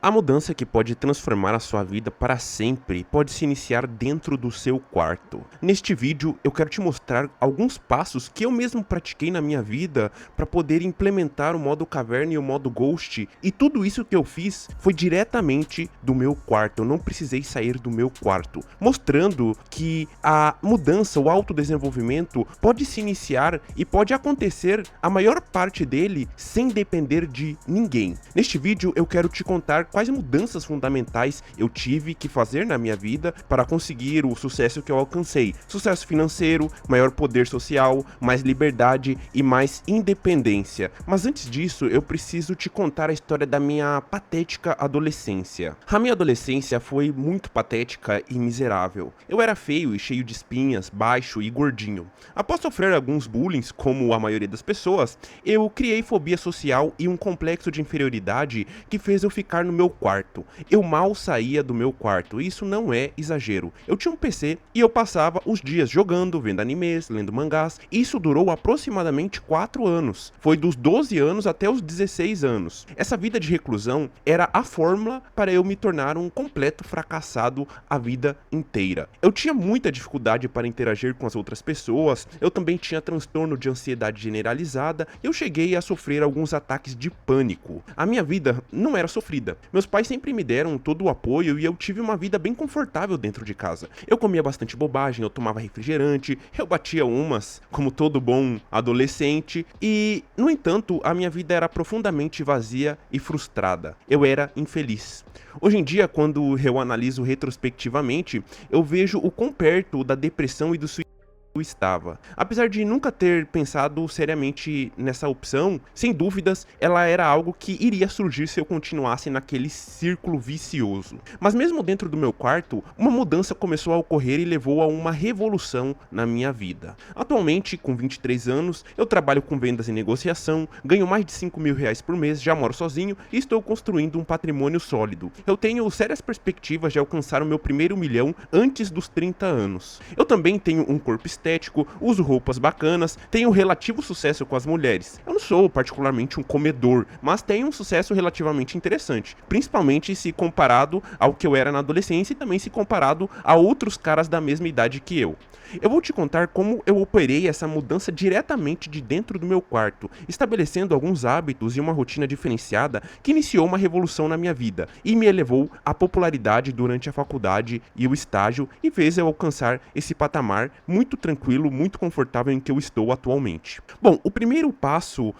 A mudança que pode transformar a sua vida para sempre pode se iniciar dentro do seu quarto. Neste vídeo eu quero te mostrar alguns passos que eu mesmo pratiquei na minha vida para poder implementar o modo caverna e o modo ghost, e tudo isso que eu fiz foi diretamente do meu quarto, eu não precisei sair do meu quarto, mostrando que a mudança, o autodesenvolvimento pode se iniciar e pode acontecer a maior parte dele sem depender de ninguém. Neste vídeo eu quero te contar quais mudanças fundamentais eu tive que fazer na minha vida para conseguir o sucesso que eu alcancei. Sucesso financeiro, maior poder social, mais liberdade e mais independência. Mas antes disso, eu preciso te contar a história da minha patética adolescência. A minha adolescência foi muito patética e miserável. Eu era feio e cheio de espinhas, baixo e gordinho. Após sofrer alguns bullying, como a maioria das pessoas, eu criei fobia social e um complexo de inferioridade que fez eu ficar no meu quarto. Eu mal saía do meu quarto, e isso não é exagero. Eu tinha um PC e eu passava os dias jogando, vendo animes, lendo mangás. Isso durou aproximadamente 4 anos. Foi dos 12 anos até os 16 anos. Essa vida de reclusão era a fórmula para eu me tornar um completo fracassado a vida inteira. Eu tinha muita dificuldade para interagir com as outras pessoas, eu também tinha transtorno de ansiedade generalizada, e eu cheguei a sofrer alguns ataques de pânico. A minha vida não era sofrida. Meus pais sempre me deram todo o apoio e eu tive uma vida bem confortável dentro de casa. Eu comia bastante bobagem, eu tomava refrigerante, eu batia umas, como todo bom adolescente, e, no entanto, a minha vida era profundamente vazia e frustrada. Eu era infeliz. Hoje em dia, quando eu analiso retrospectivamente, eu vejo o quão perto da depressão e do suicídio eu estava. Apesar de nunca ter pensado seriamente nessa opção, sem dúvidas, ela era algo que iria surgir se eu continuasse naquele círculo vicioso. Mas mesmo dentro do meu quarto, uma mudança começou a ocorrer e levou a uma revolução na minha vida. Atualmente, com 23 anos, eu trabalho com vendas e negociação, ganho mais de 5 mil reais por mês, já moro sozinho e estou construindo um patrimônio sólido. Eu tenho sérias perspectivas de alcançar o meu primeiro milhão antes dos 30 anos. Eu também tenho um corpo estético, uso roupas bacanas, tenho relativo sucesso com as mulheres. Eu não sou particularmente um comedor, mas tenho um sucesso relativamente interessante, principalmente se comparado ao que eu era na adolescência e também se comparado a outros caras da mesma idade que eu. Eu vou te contar como eu operei essa mudança diretamente de dentro do meu quarto, estabelecendo alguns hábitos e uma rotina diferenciada que iniciou uma revolução na minha vida e me elevou à popularidade durante a faculdade e o estágio e fez eu alcançar esse patamar muito tranquilo, muito confortável em que eu estou atualmente. Bom, o primeiro passo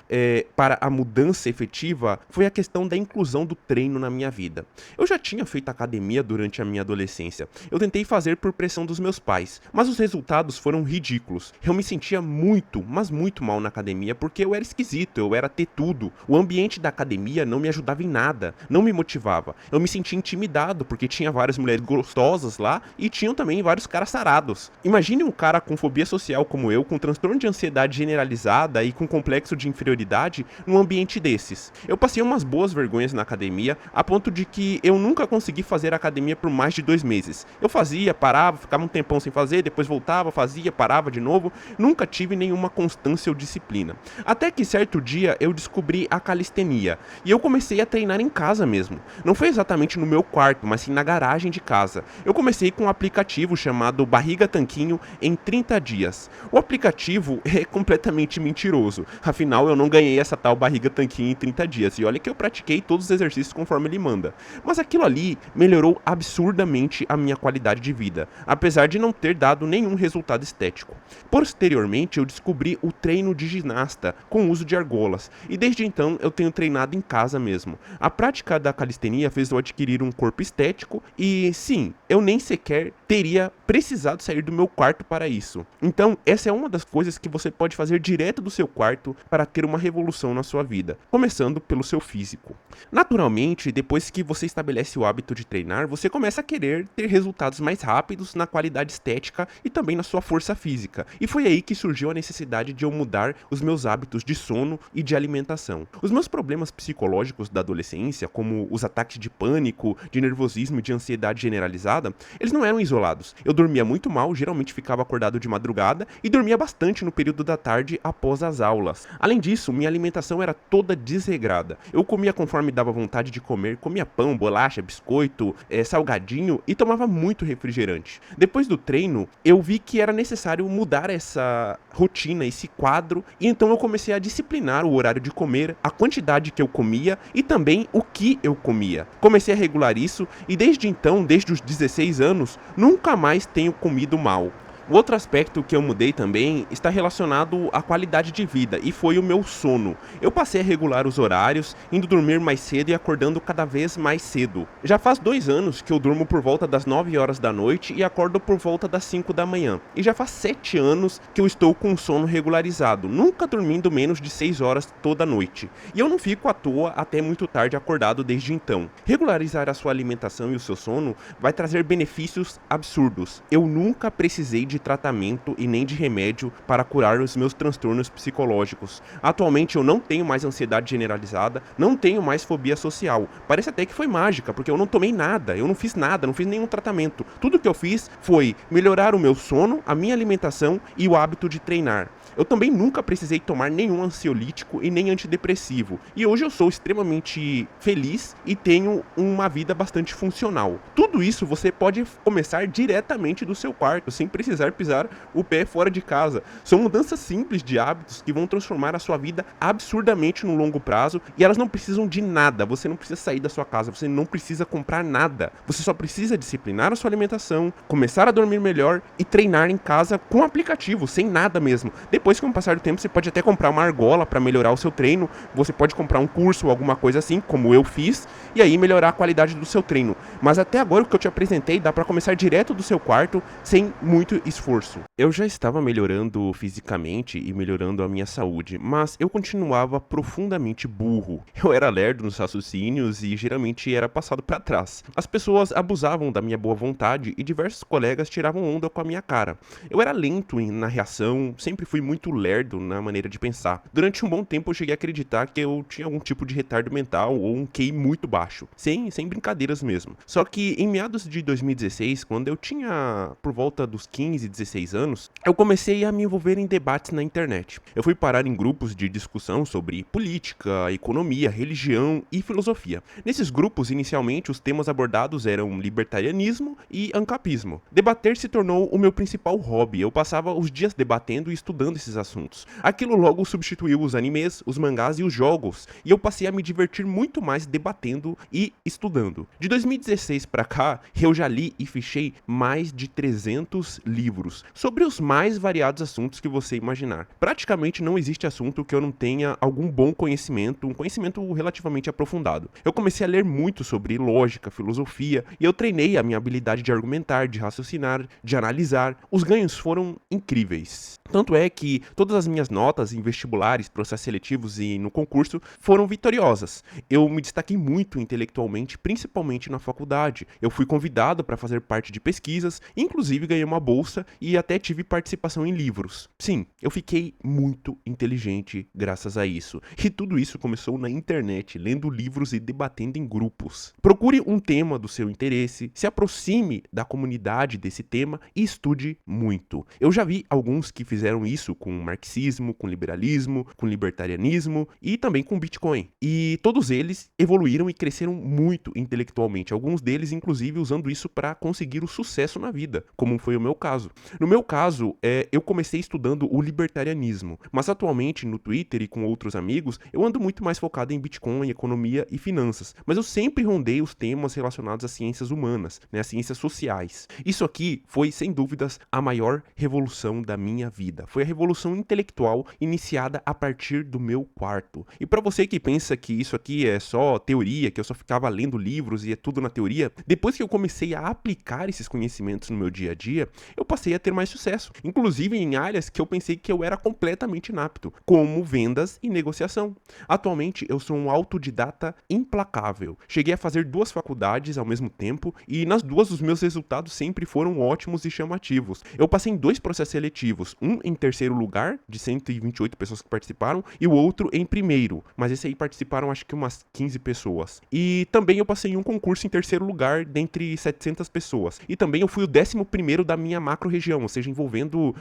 para a mudança efetiva foi a questão da inclusão do treino na minha vida. Eu já tinha feito academia durante a minha adolescência. Eu tentei fazer por pressão dos meus pais, mas os resultados foram ridículos. Eu me sentia muito, mas muito mal na academia porque eu era esquisito, eu era tetudo. O ambiente da academia não me ajudava em nada, não me motivava. Eu me sentia intimidado porque tinha várias mulheres gostosas lá e tinham também vários caras sarados. Imagine um cara com fobia social como eu, com transtorno de ansiedade generalizada e com complexo de inferioridade num ambiente desses. Eu passei umas boas vergonhas na academia, a ponto de que eu nunca consegui fazer academia por mais de 2 meses. Eu fazia, parava, ficava um tempão sem fazer, depois voltava, fazia, parava de novo, nunca tive nenhuma constância ou disciplina. Até que certo dia eu descobri a calistenia e eu comecei a treinar em casa mesmo. Não foi exatamente no meu quarto, mas sim na garagem de casa. Eu comecei com um aplicativo chamado Barriga Tanquinho em 30 dias. O aplicativo é completamente mentiroso, afinal eu não ganhei essa tal Barriga Tanquinho em 30 dias, e olha que eu pratiquei todos os exercícios conforme ele manda. Mas aquilo ali melhorou absurdamente a minha qualidade de vida, apesar de não ter dado nenhum resultado estético. Posteriormente, eu descobri o treino de ginasta com uso de argolas, e desde então eu tenho treinado em casa mesmo. A prática da calistenia fez eu adquirir um corpo estético e, sim, eu nem sequer teria precisado sair do meu quarto para isso. Então, essa é uma das coisas que você pode fazer direto do seu quarto para ter uma revolução na sua vida, começando pelo seu físico. Naturalmente, depois que você estabelece o hábito de treinar, você começa a querer ter resultados mais rápidos na qualidade estética e também na sua força física. E foi aí que surgiu a necessidade de eu mudar os meus hábitos de sono e de alimentação. Os meus problemas psicológicos da adolescência, como os ataques de pânico, de nervosismo e de ansiedade generalizada, eles não eram isolados. Eu dormia muito mal, geralmente ficava acordado de madrugada e dormia bastante no período da tarde após as aulas. Além disso, minha alimentação era toda desregrada. Eu comia conforme dava vontade de comer, comia pão, bolacha, biscoito, salgadinho e tomava muito refrigerante. Depois do treino, eu vi que era necessário mudar essa rotina, esse quadro, e então eu comecei a disciplinar o horário de comer, a quantidade que eu comia e também o que eu comia. Comecei a regular isso e desde então, desde os 16 anos, nunca mais tenho comido mal. O outro aspecto que eu mudei também está relacionado à qualidade de vida e foi o meu sono. Eu passei a regular os horários, indo dormir mais cedo e acordando cada vez mais cedo. Já faz 2 anos que eu durmo por volta das 9 horas da noite e acordo por volta das 5 da manhã. E já faz 7 anos que eu estou com sono regularizado, nunca dormindo menos de 6 horas toda noite. E eu não fico à toa até muito tarde acordado desde então. Regularizar a sua alimentação e o seu sono vai trazer benefícios absurdos. Eu nunca precisei de tratamento e nem de remédio para curar os meus transtornos psicológicos. Atualmente eu não tenho mais ansiedade generalizada, não tenho mais fobia social. Parece até que foi mágica, porque eu não tomei nada, eu não fiz nada, não fiz nenhum tratamento. Tudo que eu fiz foi melhorar o meu sono, a minha alimentação e o hábito de treinar. Eu também nunca precisei tomar nenhum ansiolítico e nem antidepressivo. E hoje eu sou extremamente feliz e tenho uma vida bastante funcional. Tudo isso você pode começar diretamente do seu quarto, sem precisar pisar o pé fora de casa. São mudanças simples de hábitos que vão transformar a sua vida absurdamente no longo prazo e elas não precisam de nada. Você não precisa sair da sua casa, você não precisa comprar nada. Você só precisa disciplinar a sua alimentação, começar a dormir melhor e treinar em casa com aplicativo, sem nada mesmo. Depois, com o passar do tempo, você pode até comprar uma argola para melhorar o seu treino, você pode comprar um curso ou alguma coisa assim, como eu fiz, e aí melhorar a qualidade do seu treino. Mas até agora o que eu te apresentei dá para começar direto do seu quarto, sem muito esforço. Eu já estava melhorando fisicamente e melhorando a minha saúde, mas eu continuava profundamente burro. Eu era lerdo nos raciocínios e geralmente era passado para trás. As pessoas abusavam da minha boa vontade e diversos colegas tiravam onda com a minha cara. Eu era lento na reação, sempre fui muito lerdo na maneira de pensar. Durante um bom tempo eu cheguei a acreditar que eu tinha algum tipo de retardo mental ou um QI muito baixo. Sem brincadeiras mesmo. Só que em meados de 2016, quando eu tinha por volta dos 15, 16 anos, eu comecei a me envolver em debates na internet. Eu fui parar em grupos de discussão sobre política, economia, religião e filosofia. Nesses grupos, inicialmente, os temas abordados eram libertarianismo e ancapismo. Debater se tornou o meu principal hobby. Eu passava os dias debatendo e estudando esses assuntos. Aquilo logo substituiu os animes, os mangás e os jogos, e eu passei a me divertir muito mais debatendo e estudando. De 2016 pra cá, eu já li e fichei mais de 300 livros sobre os mais variados assuntos que você imaginar. Praticamente não existe assunto que eu não tenha algum bom conhecimento, um conhecimento relativamente aprofundado. Eu comecei a ler muito sobre lógica, filosofia, e eu treinei a minha habilidade de argumentar, de raciocinar, de analisar. Os ganhos foram incríveis. Tanto é que todas as minhas notas em vestibulares, processos seletivos e no concurso foram vitoriosas. Eu me destaquei muito intelectualmente, principalmente na faculdade. Eu fui convidado para fazer parte de pesquisas, inclusive ganhei uma bolsa e até tive participação em livros. Sim, eu fiquei muito inteligente graças a isso. E tudo isso começou na internet, lendo livros e debatendo em grupos. Procure um tema do seu interesse, se aproxime da comunidade desse tema e estude muito. Eu já vi alguns que fizeram isso com marxismo, com liberalismo, com libertarianismo e também com Bitcoin. E todos eles evoluíram e cresceram muito intelectualmente. Alguns deles, inclusive, usando isso para conseguir o sucesso na vida, como foi o meu caso. No meu caso, eu comecei estudando o libertarianismo, mas atualmente no Twitter e com outros amigos, eu ando muito mais focado em Bitcoin, economia e finanças. Mas eu sempre rondei os temas relacionados às ciências humanas, às ciências sociais. Isso aqui foi, sem dúvidas, a maior revolução da minha vida. Foi a revolução intelectual iniciada a partir do meu quarto. E para você que pensa que isso aqui é só teoria, que eu só ficava lendo livros e é tudo na teoria, depois que eu comecei a aplicar esses conhecimentos no meu dia a dia, eu passei a ter mais sucesso, inclusive em áreas que eu pensei que eu era completamente inapto, como vendas e negociação. Atualmente eu sou um autodidata implacável. Cheguei a fazer 2 faculdades ao mesmo tempo e nas 2 os meus resultados sempre foram ótimos e chamativos. Eu passei em 2 processos seletivos, um em terceiro lugar, de 128 pessoas que participaram, e o outro em primeiro, mas esse aí participaram acho que umas 15 pessoas. E também eu passei em um concurso em terceiro lugar, dentre 700 pessoas. E também eu fui o 11º da minha macro-região, ou seja, envolvendo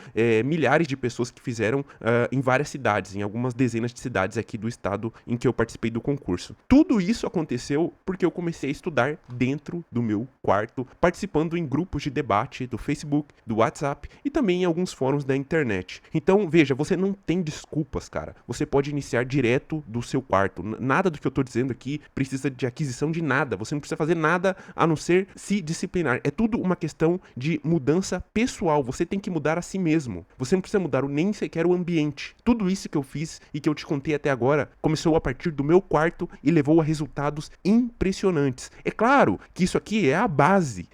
milhares de pessoas que fizeram em várias cidades, em algumas dezenas de cidades aqui do estado em que eu participei do concurso. Tudo isso aconteceu porque eu comecei a estudar dentro do meu quarto, participando em grupos de debate do Facebook, do WhatsApp e também em alguns fóruns da internet. Então, veja, você não tem desculpas, cara. Você pode iniciar direto do seu quarto. Nada do que eu tô dizendo aqui precisa de aquisição de nada. Você não precisa fazer nada a não ser se disciplinar. É tudo uma questão de mudança pessoal. Você tem que mudar a si mesmo. Você não precisa mudar nem sequer o ambiente. Tudo isso que eu fiz e que eu te contei até agora começou a partir do meu quarto e levou a resultados impressionantes. É claro que isso aqui é a base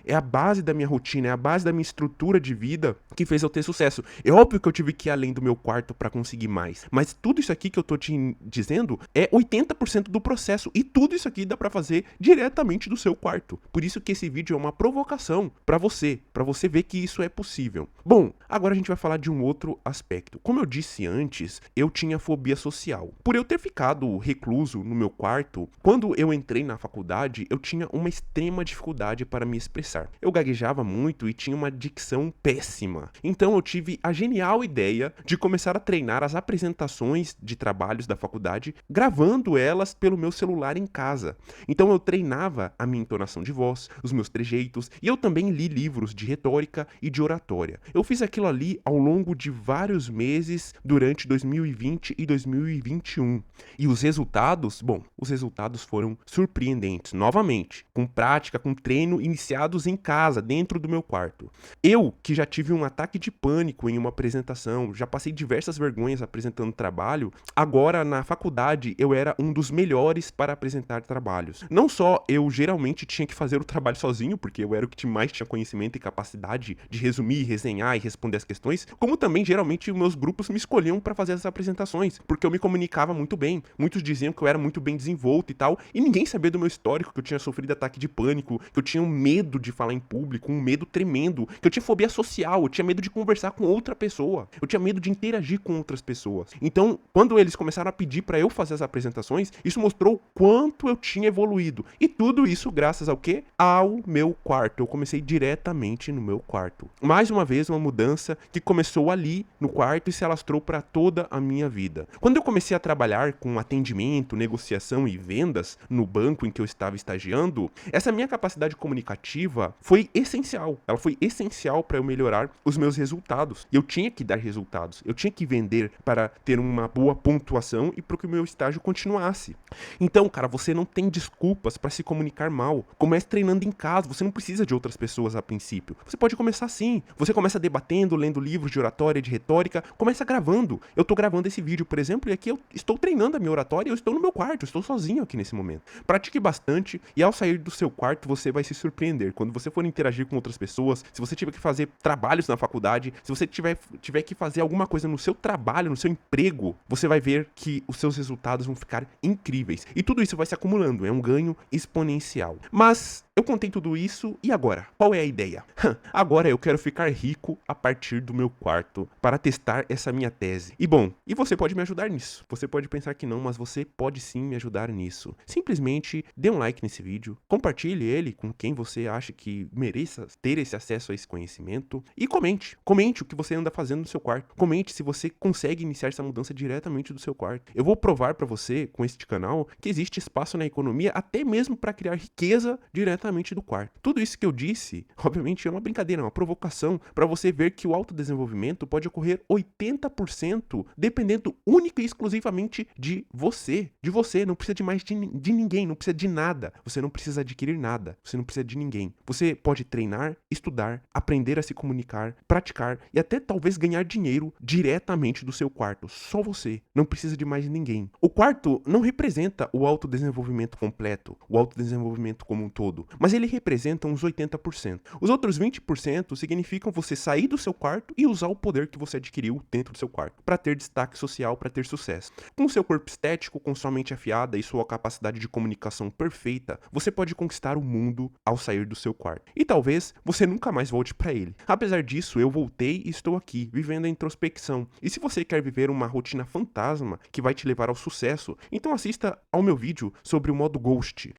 da minha rotina, é a base da minha estrutura de vida que fez eu ter sucesso. É óbvio que eu tive que ir além do meu quarto para conseguir mais, mas tudo isso aqui que eu tô te dizendo é 80% do processo e tudo isso aqui dá para fazer diretamente do seu quarto. Por isso que esse vídeo é uma provocação para você ver que isso é possível. Bom, agora a gente vai falar de um outro aspecto. Como eu disse antes, eu tinha fobia social. Por eu ter ficado recluso no meu quarto, quando eu entrei na faculdade, eu tinha uma extrema dificuldade para me expressar. Eu gaguejava muito e tinha uma dicção péssima. Então eu tive a genial ideia de começar a treinar as apresentações de trabalhos da faculdade, gravando elas pelo meu celular em casa. Então eu treinava a minha entonação de voz, os meus trejeitos, e eu também li livros de retórica e de oratória. Eu fiz aquilo ali ao longo de vários meses durante 2020 e 2021. E os resultados, bom, os resultados foram surpreendentes, novamente, com prática, com treino iniciados em casa, dentro do meu quarto. Eu, que já tive um ataque de pânico em uma apresentação, já passei diversas vergonhas apresentando trabalho, agora na faculdade eu era um dos melhores para apresentar trabalhos. Não só eu geralmente tinha que fazer o trabalho sozinho, porque eu era o que mais tinha conhecimento e capacidade de resumir, resenhar e responder as questões, como também geralmente meus grupos me escolhiam para fazer as apresentações, porque eu me comunicava muito bem. Muitos diziam que eu era muito bem desenvolto e tal, e ninguém sabia do meu histórico, que eu tinha sofrido ataque de pânico, que eu tinha um medo de falar em público, um medo tremendo, que eu tinha fobia social, eu tinha medo de conversar com outra pessoa, eu tinha medo de interagir com outras pessoas. Então, quando eles começaram a pedir para eu fazer as apresentações, isso mostrou quanto eu tinha evoluído. E tudo isso graças ao quê? Ao meu quarto. Eu comecei diretamente no meu quarto. Mais uma vez, uma mudança que começou ali no quarto e se alastrou para toda a minha vida. Quando eu comecei a trabalhar com atendimento, negociação e vendas no banco em que eu estava estagiando, essa minha capacidade comunicativa foi essencial. Ela foi essencial para eu melhorar os meus resultados. Eu tinha que dar resultados. Eu tinha que vender para ter uma boa pontuação e para que o meu estágio continuasse. Então, cara, você não tem desculpas para se comunicar mal. Comece treinando em casa. Você não precisa de outras pessoas a princípio. Você pode começar assim. Você começa debatendo, lendo livros de oratória, de retórica. Começa gravando. Eu tô gravando esse vídeo, por exemplo, e aqui eu estou treinando a minha oratória e eu estou no meu quarto. Eu estou sozinho aqui nesse momento. Pratique bastante e ao sair do seu quarto você vai se surpreender. Quando você for interagir com outras pessoas, se você tiver que fazer trabalhos na faculdade, se você tiver que fazer alguma coisa no seu trabalho, no seu emprego, você vai ver que os seus resultados vão ficar incríveis. E tudo isso vai se acumulando, é um ganho exponencial. Mas eu contei tudo isso e agora? Qual é a ideia? Agora eu quero ficar rico a partir do meu quarto para testar essa minha tese. E bom, e você pode me ajudar nisso. Você pode pensar que não, mas você pode sim me ajudar nisso. Simplesmente dê um like nesse vídeo, compartilhe ele com quem você acha que mereça ter esse acesso a esse conhecimento e comente. Comente o que você anda fazendo no seu quarto. Comente se você consegue iniciar essa mudança diretamente do seu quarto. Eu vou provar para você com este canal que existe espaço na economia até mesmo para criar riqueza diretamente do quarto. Tudo isso que eu disse, obviamente, é uma brincadeira, é uma provocação para você ver que o autodesenvolvimento pode ocorrer 80% dependendo única e exclusivamente de você. De você, não precisa de mais de ninguém, não precisa de nada. Você não precisa adquirir nada, você não precisa de ninguém. Você pode treinar, estudar, aprender a se comunicar, praticar e até talvez ganhar dinheiro diretamente do seu quarto. Só você, não precisa de mais ninguém. O quarto não representa o autodesenvolvimento completo, o autodesenvolvimento como um todo, mas ele representa uns 80%. Os outros 20% significam você sair do seu quarto e usar o poder que você adquiriu dentro do seu quarto, para ter destaque social, para ter sucesso. Com seu corpo estético, com sua mente afiada e sua capacidade de comunicação perfeita, você pode conquistar o mundo ao sair do seu quarto. E talvez você nunca mais volte para ele. Apesar disso, eu voltei e estou aqui, vivendo a introspecção. E se você quer viver uma rotina fantasma que vai te levar ao sucesso, então assista ao meu vídeo sobre o modo Ghost.